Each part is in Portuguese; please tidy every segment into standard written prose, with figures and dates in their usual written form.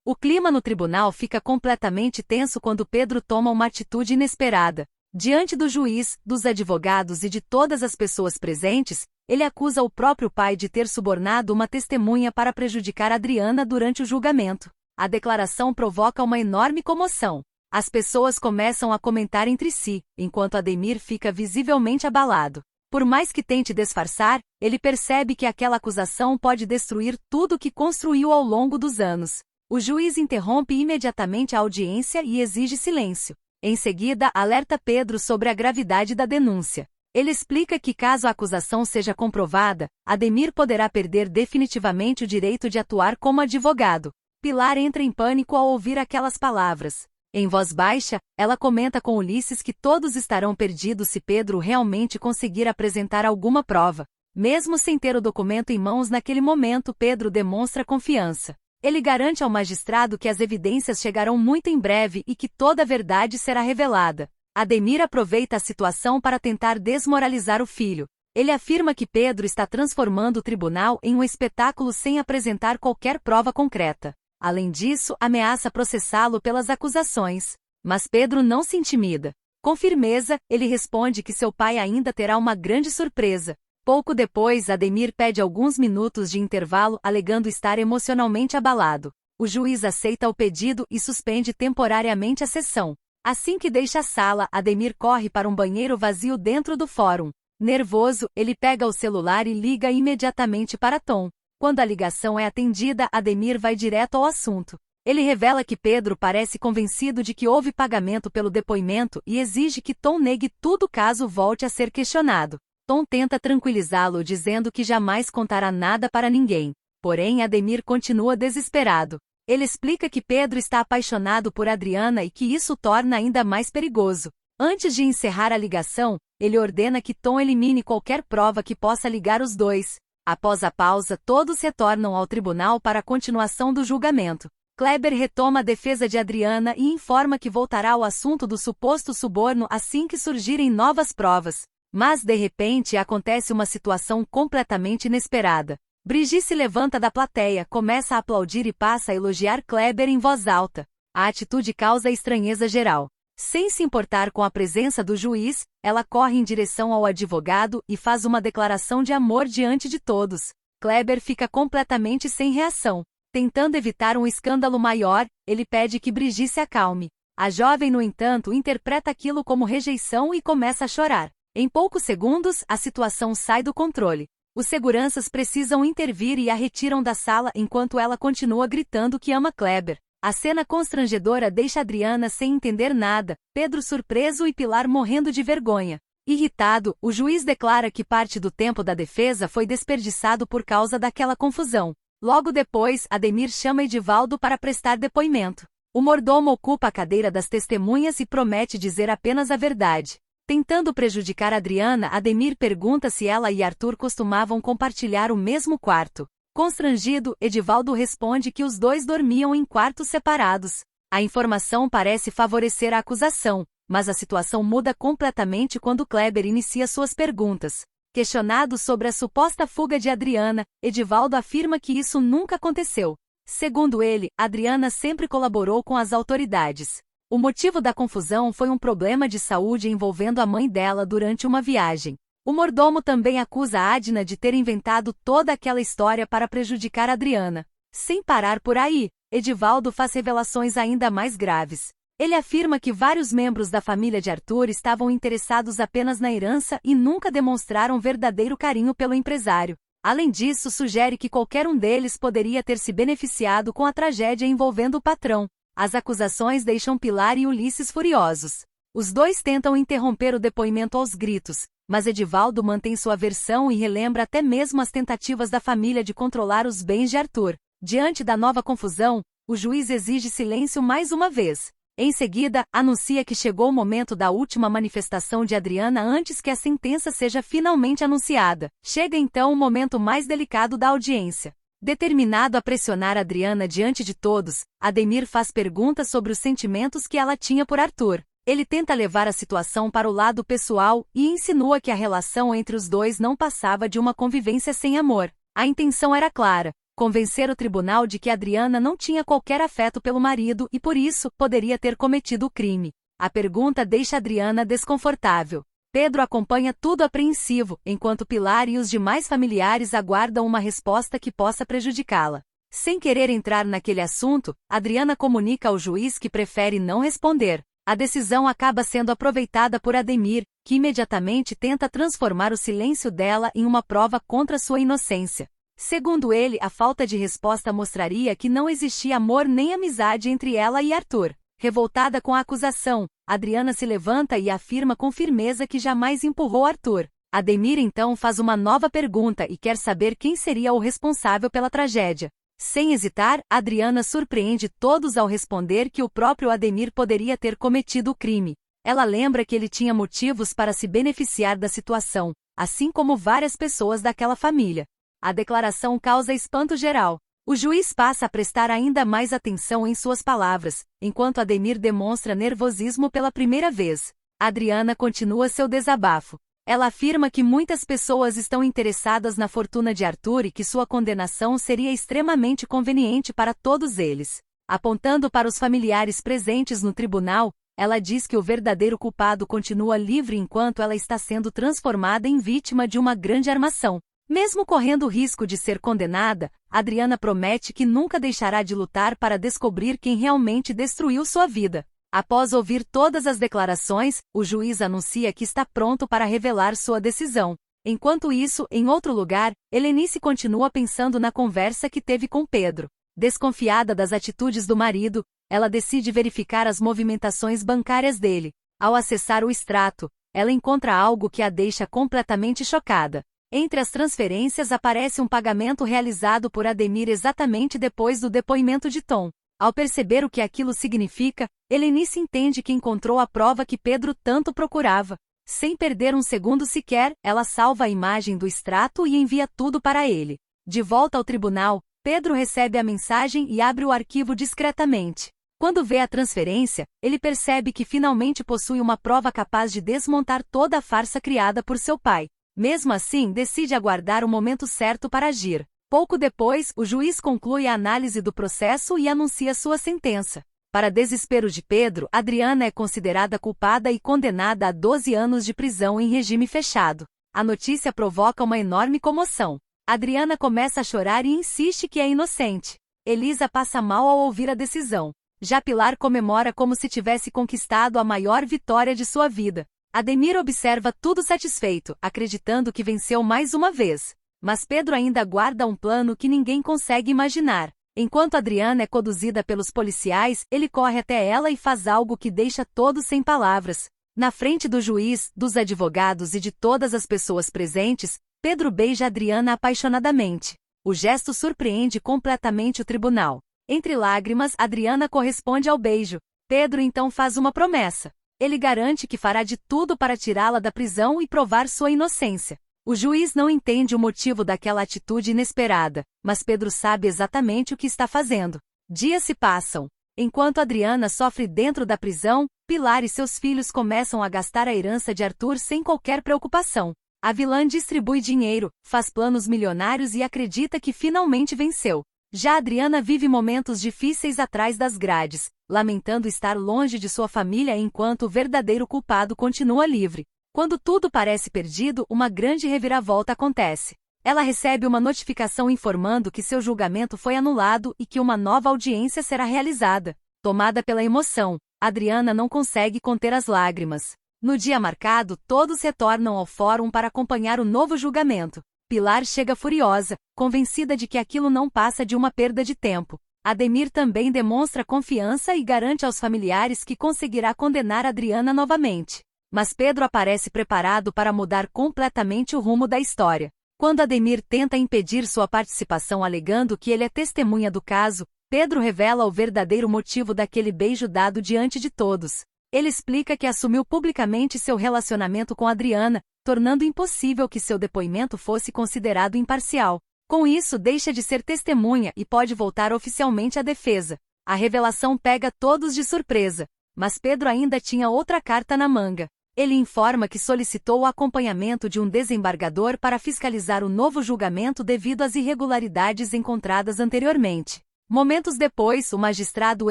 O clima no tribunal fica completamente tenso quando Pedro toma uma atitude inesperada. Diante do juiz, dos advogados e de todas as pessoas presentes, ele acusa o próprio pai de ter subornado uma testemunha para prejudicar Adriana durante o julgamento. A declaração provoca uma enorme comoção. As pessoas começam a comentar entre si, enquanto Ademir fica visivelmente abalado. Por mais que tente disfarçar, ele percebe que aquela acusação pode destruir tudo que construiu ao longo dos anos. O juiz interrompe imediatamente a audiência e exige silêncio. Em seguida, alerta Pedro sobre a gravidade da denúncia. Ele explica que caso a acusação seja comprovada, Ademir poderá perder definitivamente o direito de atuar como advogado. Pilar entra em pânico ao ouvir aquelas palavras. Em voz baixa, ela comenta com Ulisses que todos estarão perdidos se Pedro realmente conseguir apresentar alguma prova. Mesmo sem ter o documento em mãos naquele momento, Pedro demonstra confiança. Ele garante ao magistrado que as evidências chegarão muito em breve e que toda a verdade será revelada. Ademir aproveita a situação para tentar desmoralizar o filho. Ele afirma que Pedro está transformando o tribunal em um espetáculo sem apresentar qualquer prova concreta. Além disso, ameaça processá-lo pelas acusações. Mas Pedro não se intimida. Com firmeza, ele responde que seu pai ainda terá uma grande surpresa. Pouco depois, Ademir pede alguns minutos de intervalo, alegando estar emocionalmente abalado. O juiz aceita o pedido e suspende temporariamente a sessão. Assim que deixa a sala, Ademir corre para um banheiro vazio dentro do fórum. Nervoso, ele pega o celular e liga imediatamente para Tom. Quando a ligação é atendida, Ademir vai direto ao assunto. Ele revela que Pedro parece convencido de que houve pagamento pelo depoimento e exige que Tom negue tudo caso volte a ser questionado. Tom tenta tranquilizá-lo dizendo que jamais contará nada para ninguém. Porém, Ademir continua desesperado. Ele explica que Pedro está apaixonado por Adriana e que isso o torna ainda mais perigoso. Antes de encerrar a ligação, ele ordena que Tom elimine qualquer prova que possa ligar os dois. Após a pausa, todos retornam ao tribunal para a continuação do julgamento. Kleber retoma a defesa de Adriana e informa que voltará ao assunto do suposto suborno assim que surgirem novas provas. Mas, de repente, acontece uma situação completamente inesperada. Brigitte se levanta da plateia, começa a aplaudir e passa a elogiar Kleber em voz alta. A atitude causa estranheza geral. Sem se importar com a presença do juiz, ela corre em direção ao advogado e faz uma declaração de amor diante de todos. Kleber fica completamente sem reação. Tentando evitar um escândalo maior, ele pede que Brigitte se acalme. A jovem, no entanto, interpreta aquilo como rejeição e começa a chorar. Em poucos segundos, a situação sai do controle. Os seguranças precisam intervir e a retiram da sala enquanto ela continua gritando que ama Kleber. A cena constrangedora deixa Adriana sem entender nada, Pedro surpreso e Pilar morrendo de vergonha. Irritado, o juiz declara que parte do tempo da defesa foi desperdiçado por causa daquela confusão. Logo depois, Ademir chama Edivaldo para prestar depoimento. O mordomo ocupa a cadeira das testemunhas e promete dizer apenas a verdade. Tentando prejudicar Adriana, Ademir pergunta se ela e Arthur costumavam compartilhar o mesmo quarto. Constrangido, Edivaldo responde que os dois dormiam em quartos separados. A informação parece favorecer a acusação, mas a situação muda completamente quando Kleber inicia suas perguntas. Questionado sobre a suposta fuga de Adriana, Edivaldo afirma que isso nunca aconteceu. Segundo ele, Adriana sempre colaborou com as autoridades. O motivo da confusão foi um problema de saúde envolvendo a mãe dela durante uma viagem. O mordomo também acusa Adna de ter inventado toda aquela história para prejudicar Adriana. Sem parar por aí, Edivaldo faz revelações ainda mais graves. Ele afirma que vários membros da família de Arthur estavam interessados apenas na herança e nunca demonstraram verdadeiro carinho pelo empresário. Além disso, sugere que qualquer um deles poderia ter se beneficiado com a tragédia envolvendo o patrão. As acusações deixam Pilar e Ulisses furiosos. Os dois tentam interromper o depoimento aos gritos, mas Edivaldo mantém sua versão e relembra até mesmo as tentativas da família de controlar os bens de Arthur. Diante da nova confusão, o juiz exige silêncio mais uma vez. Em seguida, anuncia que chegou o momento da última manifestação de Adriana antes que a sentença seja finalmente anunciada. Chega então o momento mais delicado da audiência. Determinado a pressionar Adriana diante de todos, Ademir faz perguntas sobre os sentimentos que ela tinha por Arthur. Ele tenta levar a situação para o lado pessoal e insinua que a relação entre os dois não passava de uma convivência sem amor. A intenção era clara: convencer o tribunal de que Adriana não tinha qualquer afeto pelo marido e por isso poderia ter cometido o crime. A pergunta deixa Adriana desconfortável. Pedro acompanha tudo apreensivo, enquanto Pilar e os demais familiares aguardam uma resposta que possa prejudicá-la. Sem querer entrar naquele assunto, Adriana comunica ao juiz que prefere não responder. A decisão acaba sendo aproveitada por Ademir, que imediatamente tenta transformar o silêncio dela em uma prova contra sua inocência. Segundo ele, a falta de resposta mostraria que não existia amor nem amizade entre ela e Arthur. Revoltada com a acusação, Adriana se levanta e afirma com firmeza que jamais empurrou Arthur. Ademir então faz uma nova pergunta e quer saber quem seria o responsável pela tragédia. Sem hesitar, Adriana surpreende todos ao responder que o próprio Ademir poderia ter cometido o crime. Ela lembra que ele tinha motivos para se beneficiar da situação, assim como várias pessoas daquela família. A declaração causa espanto geral. O juiz passa a prestar ainda mais atenção em suas palavras, enquanto Ademir demonstra nervosismo pela primeira vez. Adriana continua seu desabafo. Ela afirma que muitas pessoas estão interessadas na fortuna de Arthur e que sua condenação seria extremamente conveniente para todos eles. Apontando para os familiares presentes no tribunal, ela diz que o verdadeiro culpado continua livre enquanto ela está sendo transformada em vítima de uma grande armação. Mesmo correndo o risco de ser condenada, Adriana promete que nunca deixará de lutar para descobrir quem realmente destruiu sua vida. Após ouvir todas as declarações, o juiz anuncia que está pronto para revelar sua decisão. Enquanto isso, em outro lugar, Helenice continua pensando na conversa que teve com Pedro. Desconfiada das atitudes do marido, ela decide verificar as movimentações bancárias dele. Ao acessar o extrato, ela encontra algo que a deixa completamente chocada. Entre as transferências aparece um pagamento realizado por Ademir exatamente depois do depoimento de Tom. Ao perceber o que aquilo significa, Helenice entende que encontrou a prova que Pedro tanto procurava. Sem perder um segundo sequer, ela salva a imagem do extrato e envia tudo para ele. De volta ao tribunal, Pedro recebe a mensagem e abre o arquivo discretamente. Quando vê a transferência, ele percebe que finalmente possui uma prova capaz de desmontar toda a farsa criada por seu pai. Mesmo assim, decide aguardar o momento certo para agir. Pouco depois, o juiz conclui a análise do processo e anuncia sua sentença. Para desespero de Pedro, Adriana é considerada culpada e condenada a 12 anos de prisão em regime fechado. A notícia provoca uma enorme comoção. Adriana começa a chorar e insiste que é inocente. Elisa passa mal ao ouvir a decisão. Já Pilar comemora como se tivesse conquistado a maior vitória de sua vida. Ademir observa tudo satisfeito, acreditando que venceu mais uma vez. Mas Pedro ainda guarda um plano que ninguém consegue imaginar. Enquanto Adriana é conduzida pelos policiais, ele corre até ela e faz algo que deixa todos sem palavras. Na frente do juiz, dos advogados e de todas as pessoas presentes, Pedro beija Adriana apaixonadamente. O gesto surpreende completamente o tribunal. Entre lágrimas, Adriana corresponde ao beijo. Pedro então faz uma promessa. Ele garante que fará de tudo para tirá-la da prisão e provar sua inocência. O juiz não entende o motivo daquela atitude inesperada, mas Pedro sabe exatamente o que está fazendo. Dias se passam. Enquanto Adriana sofre dentro da prisão, Pilar e seus filhos começam a gastar a herança de Arthur sem qualquer preocupação. A vilã distribui dinheiro, faz planos milionários e acredita que finalmente venceu. Já Adriana vive momentos difíceis atrás das grades, lamentando estar longe de sua família enquanto o verdadeiro culpado continua livre. Quando tudo parece perdido, uma grande reviravolta acontece. Ela recebe uma notificação informando que seu julgamento foi anulado e que uma nova audiência será realizada. Tomada pela emoção, Adriana não consegue conter as lágrimas. No dia marcado, todos retornam ao fórum para acompanhar o novo julgamento. Pilar chega furiosa, convencida de que aquilo não passa de uma perda de tempo. Ademir também demonstra confiança e garante aos familiares que conseguirá condenar Adriana novamente. Mas Pedro aparece preparado para mudar completamente o rumo da história. Quando Ademir tenta impedir sua participação alegando que ele é testemunha do caso, Pedro revela o verdadeiro motivo daquele beijo dado diante de todos. Ele explica que assumiu publicamente seu relacionamento com Adriana, tornando impossível que seu depoimento fosse considerado imparcial. Com isso, deixa de ser testemunha e pode voltar oficialmente à defesa. A revelação pega todos de surpresa, mas Pedro ainda tinha outra carta na manga. Ele informa que solicitou o acompanhamento de um desembargador para fiscalizar o novo julgamento devido às irregularidades encontradas anteriormente. Momentos depois, o magistrado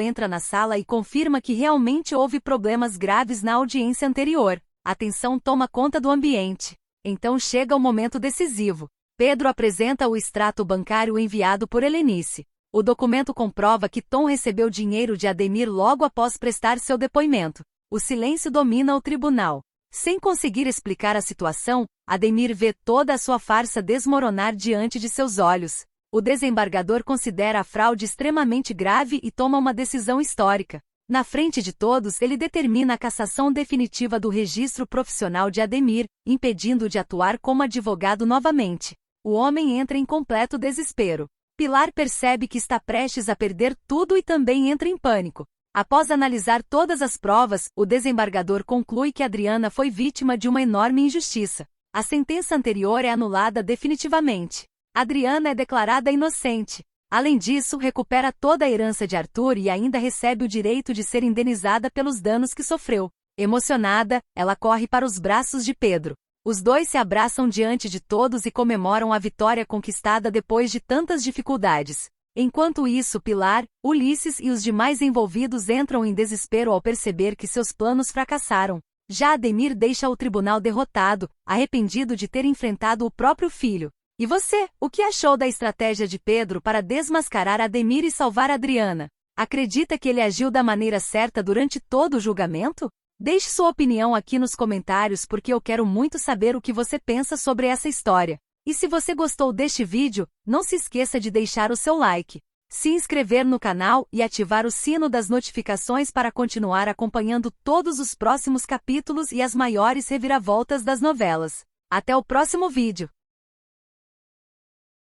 entra na sala e confirma que realmente houve problemas graves na audiência anterior. A tensão toma conta do ambiente. Então chega o momento decisivo. Pedro apresenta o extrato bancário enviado por Helenice. O documento comprova que Tom recebeu dinheiro de Ademir logo após prestar seu depoimento. O silêncio domina o tribunal. Sem conseguir explicar a situação, Ademir vê toda a sua farsa desmoronar diante de seus olhos. O desembargador considera a fraude extremamente grave e toma uma decisão histórica. Na frente de todos, ele determina a cassação definitiva do registro profissional de Ademir, impedindo-o de atuar como advogado novamente. O homem entra em completo desespero. Pilar percebe que está prestes a perder tudo e também entra em pânico. Após analisar todas as provas, o desembargador conclui que Adriana foi vítima de uma enorme injustiça. A sentença anterior é anulada definitivamente. Adriana é declarada inocente. Além disso, recupera toda a herança de Arthur e ainda recebe o direito de ser indenizada pelos danos que sofreu. Emocionada, ela corre para os braços de Pedro. Os dois se abraçam diante de todos e comemoram a vitória conquistada depois de tantas dificuldades. Enquanto isso, Pilar, Ulisses e os demais envolvidos entram em desespero ao perceber que seus planos fracassaram. Já Ademir deixa o tribunal derrotado, arrependido de ter enfrentado o próprio filho. E você, o que achou da estratégia de Pedro para desmascarar Ademir e salvar Adriana? Acredita que ele agiu da maneira certa durante todo o julgamento? Deixe sua opinião aqui nos comentários porque eu quero muito saber o que você pensa sobre essa história. E se você gostou deste vídeo, não se esqueça de deixar o seu like, se inscrever no canal e ativar o sino das notificações para continuar acompanhando todos os próximos capítulos e as maiores reviravoltas das novelas. Até o próximo vídeo!